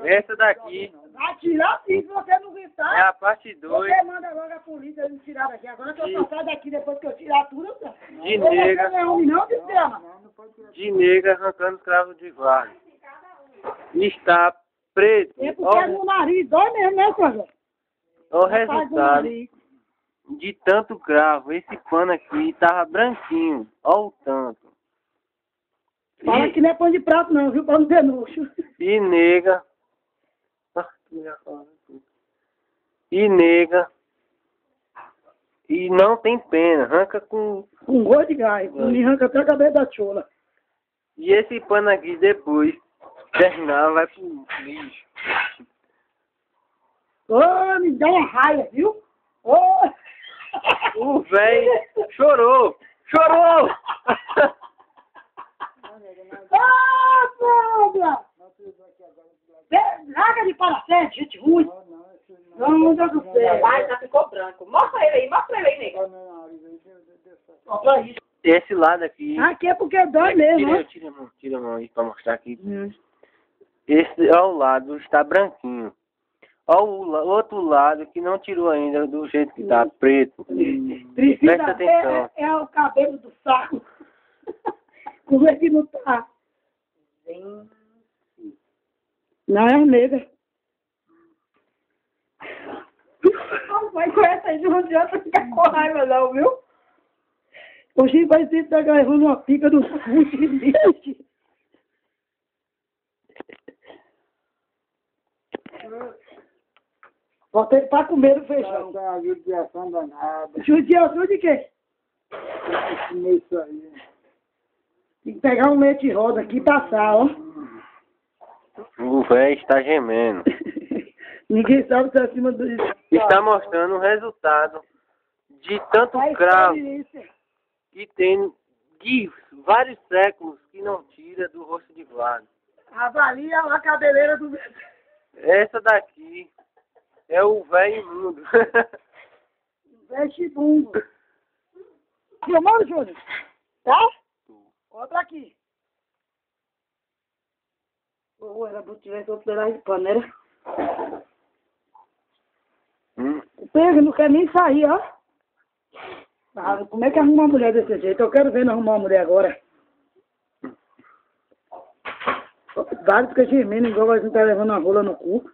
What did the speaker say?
Essa daqui Vai tirar sim, se você não gritar. é a parte 2 Você manda logo a polícia me tirar daqui. Agora que eu passar daqui, depois que eu tirar tudo, de nega, não é homem não, sistema. arrancando escravo de guarda. Está preto. É porque no nariz dói mesmo, né, Sandra? O resultado de tanto cravo, esse pano aqui tava branquinho. Olha o tanto. Fala que não é pão de prato não, viu? Pra não ter nojo. E nega. E nega. E não tem pena. Arranca com... Com gosto de gás. Me arranca até a cabeça da chola. E esse pano aqui depois, terminar, vai pro lixo. Ô, me dá uma raia, viu? Ô! O velho chorou. Chorou! Ah, Sandra! Larga de paracete, gente ruim. Não, Deus do céu. Vai, já ficou branco. Mostra ele aí, nego. Olha isso. Esse lado aqui... Aqui é porque dói mesmo, né? Tira a mão aí pra mostrar aqui. Esse ao lado está branquinho. Olha o outro lado que não tirou ainda do jeito que tá, preto. Presta atenção. É o cabelo do saco. Como é que não tá? Não é a nega. Não vai com essa aí, não adianta ficar com raiva não, viu? Hoje vai ter que estar agarrando uma pica do cu de leite. Bota ele pra comer o feijão. Tá uma judiação danada. Judiação de quê? Isso aí. Tem que pegar um leite roda aqui e passar, ó. O velho está gemendo. Ninguém sabe se é acima do... Está mostrando o resultado de tanto cravo que tem de vários séculos que não tira do rosto de guarda. Avalia a cabeleira do... Essa daqui é o velho imundo. Veste bumbo. Filmando, Júnior? Tá? Outra aqui. Era bom tivesse outro pedaço de panela. Pega, não quer nem sair, ó. Ah, como é que arruma uma mulher desse jeito? Eu quero ver não arrumar uma mulher agora. Vários que gemendo igual a gente tá levando a rola no cu.